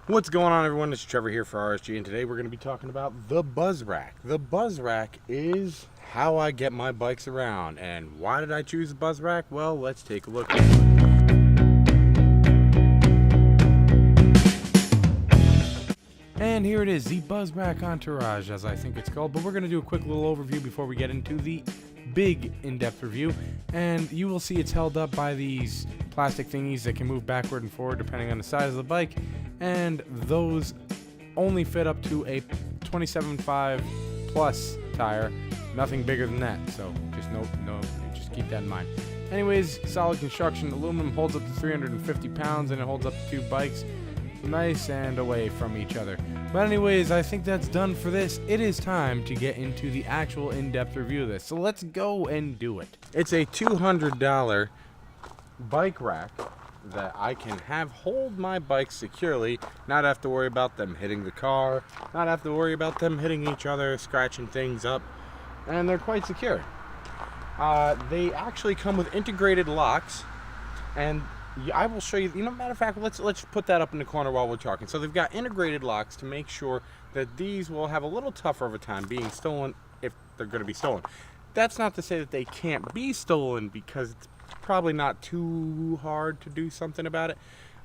What's going on, everyone? It's Trevor here for RSG, and today we're going to be talking about the BuzzRack. The BuzzRack is how I get my bikes around. And why did I choose the BuzzRack? Well, let's take a look. And here it is, the BuzzRack Entourage, as I think it's called. But we're going to do a quick little overview before we get into the big in-depth review. And you will see it's held up by these plastic thingies that can move backward and forward depending on the size of the bike. And those only fit up to a 27.5 plus tire, nothing bigger than that. So just keep that in mind. Anyways, solid construction. Aluminum holds up to 350 pounds, and it holds up to two bikes nice and away from each other. But anyways, I think that's done for this. It is time to get into the actual in-depth review of this. So let's go and do it. It's a $200 bike rack that I can have hold my bike securely, not have to worry about them hitting the car, not have to worry about them hitting each other, scratching things up, and they're quite secure. They actually come with integrated locks, and I will show you, matter of fact, let's put that up in the corner while we're talking. So they've got integrated locks to make sure that these will have a little tougher of a time being stolen if they're going to be stolen. That's not to say that they can't be stolen, because it's probably not too hard to do something about it.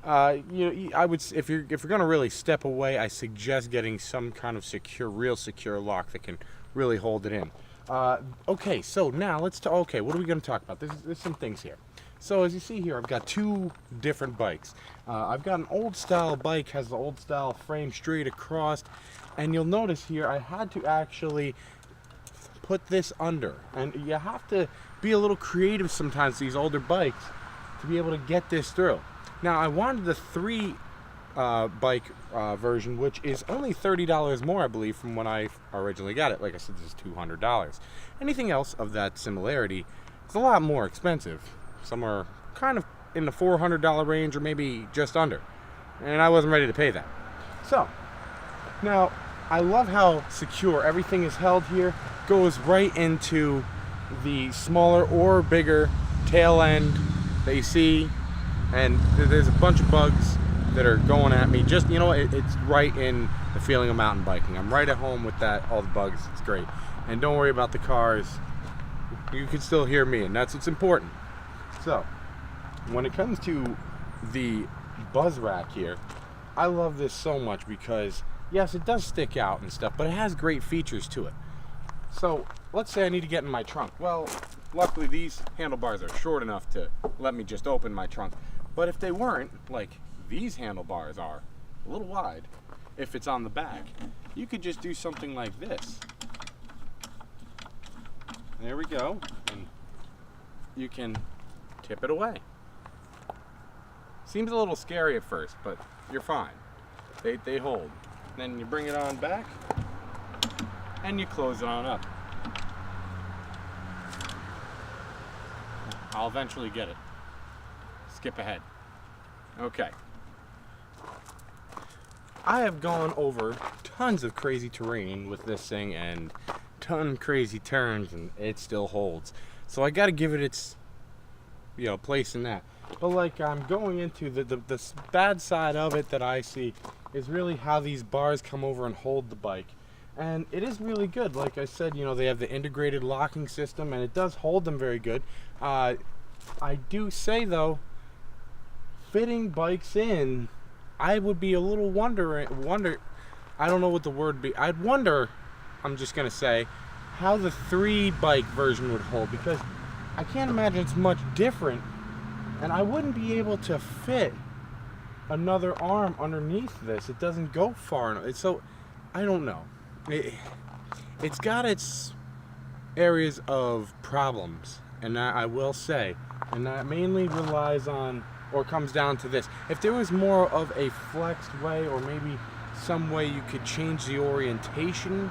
I would, if you're going to really step away, I suggest getting some kind of real secure lock that can really hold it in. Okay, so now what are we going to talk about? There's some things here. So as you see here, I've got two different bikes. I've got an old style bike, has the old style frame straight across, and you'll notice here I had to actually put this under, and you have to be a little creative sometimes, these older bikes, to be able to get this through. Now I wanted the three bike version, which is only $30 more, I believe, from when I originally got it. Like I said, this is $200. Anything else of that similarity is a lot more expensive, somewhere kind of in the $400 range, or maybe just under, and I wasn't ready to pay that. So now I love how secure everything is held here. Goes right into the smaller or bigger tail end that you see, and there's a bunch of bugs that are going at me. Just, it's right in the feeling of mountain biking. I'm right at home with that, all the bugs. It's great. And don't worry about the cars. You can still hear me, and that's what's important. So when it comes to the BuzzRack here, I love this so much because, yes, it does stick out and stuff, but it has great features to it. So let's say I need to get in my trunk. Well, luckily these handlebars are short enough to let me just open my trunk. But if they weren't, like these handlebars are a little wide, if it's on the back, you could just do something like this. There we go. And you can tip it away. Seems a little scary at first, but you're fine. They hold. Then you bring it on back, and you close it on up. I'll eventually get it. Skip ahead. Okay. I have gone over tons of crazy terrain with this thing and ton crazy turns, and it still holds. So I got to give it its place in that. But like, I'm going into the bad side of it that I see is really how these bars come over and hold the bike. And it is really good. Like I said, they have the integrated locking system, and it does hold them very good. I do say, though, fitting bikes in, I would be a little I don't know what the word be. I'd wonder, I'm just going to say, how the 3 bike version would hold, because I can't imagine it's much different, and I wouldn't be able to fit another arm underneath this. It doesn't go far enough. So I don't know. It's got its areas of problems, and that I will say, and that mainly relies on, or comes down to this. If there was more of a flexed way, or maybe some way you could change the orientation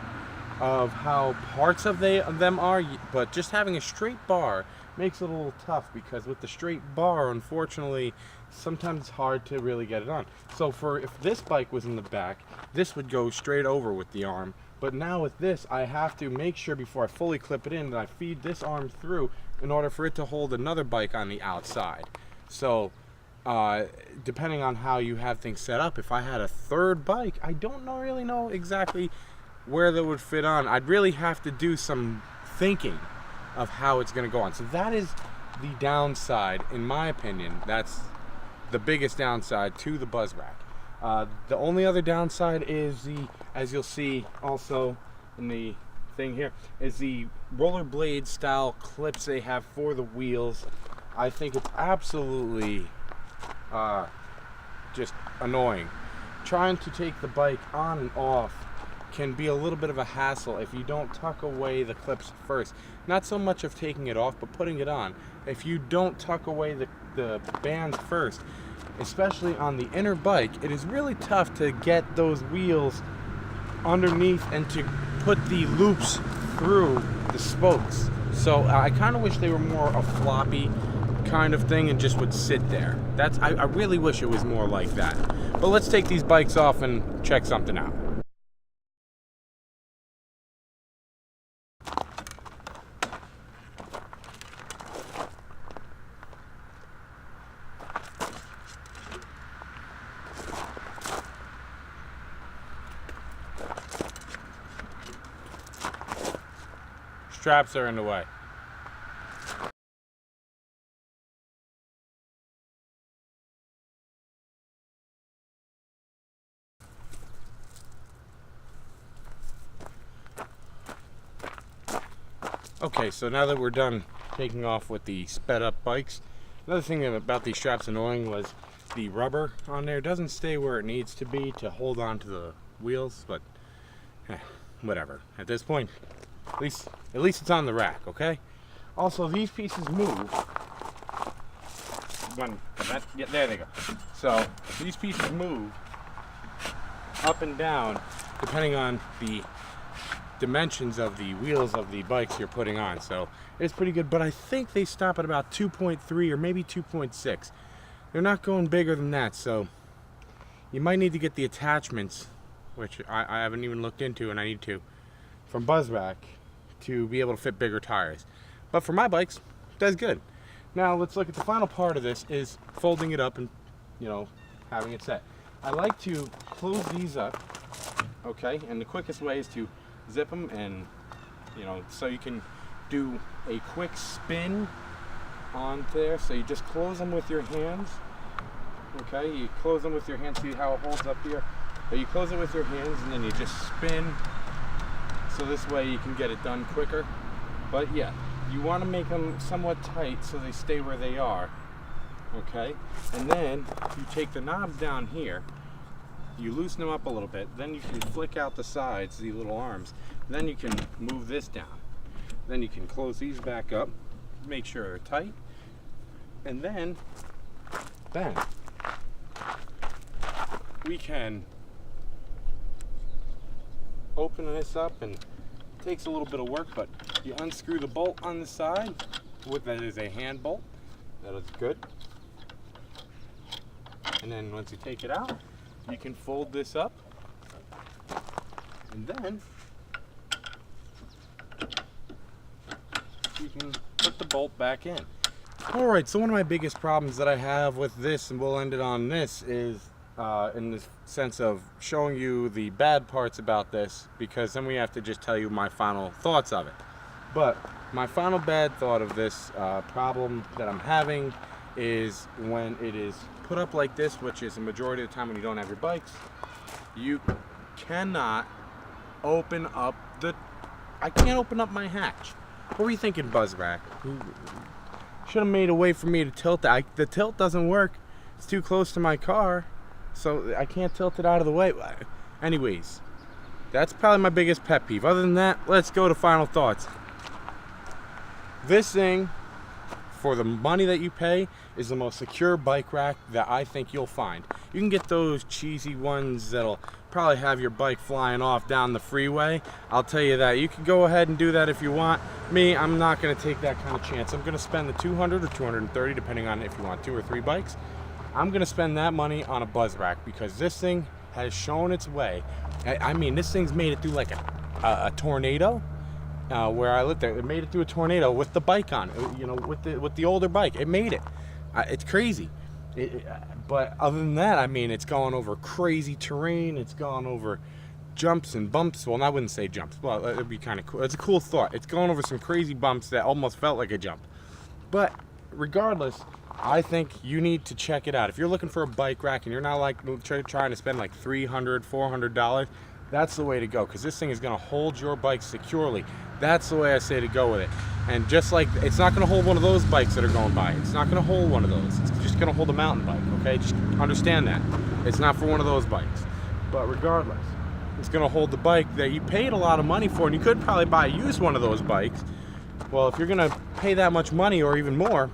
of how parts of them are, but just having a straight bar makes it a little tough, because with the straight bar, unfortunately, sometimes it's hard to really get it on. So if this bike was in the back, this would go straight over with the arm. But now with this, I have to make sure before I fully clip it in that I feed this arm through in order for it to hold another bike on the outside. So depending on how you have things set up, if I had a third bike, I don't really know exactly where that would fit on. I'd really have to do some thinking of how it's going to go on. So that is the downside, in my opinion. That's the biggest downside to the BuzzRack. The only other downside is as you'll see also in the thing here, is the rollerblade style clips they have for the wheels. I think it's absolutely just annoying. Trying to take the bike on and off can be a little bit of a hassle if you don't tuck away the clips first. Not so much of taking it off, but putting it on. If you don't tuck away the bands first, especially on the inner bike, it is really tough to get those wheels underneath and to put the loops through the spokes. So I kind of wish they were more a floppy kind of thing and just would sit there. I really wish it was more like that. But let's take these bikes off and check something out. Straps are in the way. Okay, so now that we're done taking off with the sped up bikes, another thing about these straps annoying was the rubber on there doesn't stay where it needs to be to hold on to the wheels, but whatever. At this point, at least it's on the rack, okay? Also, these pieces move. There they go. So these pieces move up and down depending on the dimensions of the wheels of the bikes you're putting on. So it's pretty good, but I think they stop at about 2.3 or maybe 2.6. They're not going bigger than that, so you might need to get the attachments, which I haven't even looked into, and I need to, from BuzzRack, to be able to fit bigger tires. But for my bikes, that's good. Now let's look at the final part of this, is folding it up and, you know, having it set. I like to close these up, okay, and the quickest way is to zip them, and, you know, so you can do a quick spin on there. So you just close them with your hands, okay, you close them with your hands, see how it holds up here? So you close it with your hands and then you just spin, so this way you can get it done quicker. But yeah, you want to make them somewhat tight so they stay where they are, okay? And then you take the knobs down here, you loosen them up a little bit, then you can flick out the sides, the little arms, then you can move this down. Then you can close these back up, make sure they're tight, and then we can open this up, and it takes a little bit of work, but you unscrew the bolt on the side, that is a hand bolt, that is good. And then once you take it out, you can fold this up, and then you can put the bolt back in. Alright, so one of my biggest problems that I have with this, and we'll end it on this, is in the sense of showing you the bad parts about this, because then we have to just tell you my final thoughts of it. But my final bad thought of this problem that I'm having is when it is put up like this, which is a majority of the time when you don't have your bikes, you cannot open up I can't open up my hatch. What were you thinking, BuzzRack? Should have made a way for me to tilt that. The tilt doesn't work. It's too close to my car, so I can't tilt it out of the way. Anyways, that's probably my biggest pet peeve. Other than that, let's go to final thoughts. This thing, for the money that you pay, is the most secure bike rack that I think you'll find. You can get those cheesy ones that'll probably have your bike flying off down the freeway. I'll tell you that. You can go ahead and do that if you want. Me, I'm not going to take that kind of chance. I'm going to spend the $200 or $230, depending on if you want 2 or 3 bikes. I'm going to spend that money on a BuzzRack, because this thing has shown its way. I mean, this thing's made it through like a tornado. Where I lived there, it made it through a tornado with the bike on, you know, with the older bike. It made it. It's crazy. But other than that, I mean, it's gone over crazy terrain. It's gone over jumps and bumps. Well, I wouldn't say jumps. Well, it'd be kind of cool. It's a cool thought. It's gone over some crazy bumps that almost felt like a jump. But regardless, I think you need to check it out. If you're looking for a bike rack and you're not like trying to spend like $300, $400, that's the way to go, because this thing is going to hold your bike securely. That's the way I say to go with it. And just like, it's not going to hold one of those bikes that are going by. It's not going to hold one of those. It's just going to hold a mountain bike, okay? Just understand that. It's not for one of those bikes. But regardless, it's going to hold the bike that you paid a lot of money for, and you could probably buy a used one of those bikes. Well, if you're going to pay that much money or even more,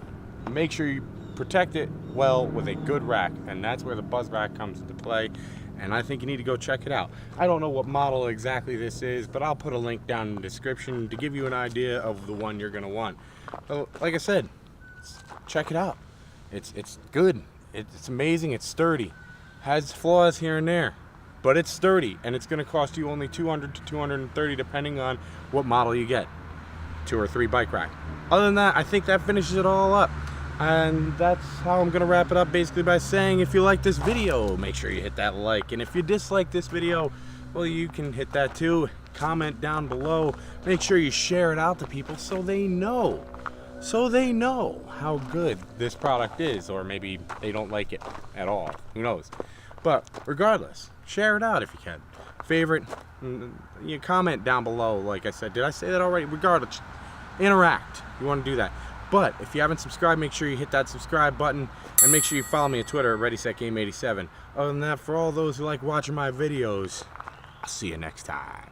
make sure you protect it well with a good rack, and that's where the BuzzRack comes into play. And I think you need to go check it out. I don't know what model exactly this is, but I'll put a link down in the description to give you an idea of the one you're going to want. So, like I said, check it out. It's good. It's amazing. It's sturdy. Has flaws here and there, but it's sturdy, and it's going to cost you only $200 to $230 depending on what model you get. 2 or 3 bike rack. Other than that, I think that finishes it all up. And that's how I'm going to wrap it up, basically by saying, if you like this video, make sure you hit that like. And if you dislike this video, well, you can hit that too. Comment down below. Make sure you share it out to people so they know. How good this product is. Or maybe they don't like it at all. Who knows? But regardless, share it out if you can. Favorite, you comment down below. Like I said, did I say that already? Regardless, interact. You want to do that. But if you haven't subscribed, make sure you hit that subscribe button, and make sure you follow me on Twitter at ReadySetGame87. Other than that, for all those who like watching my videos, I'll see you next time.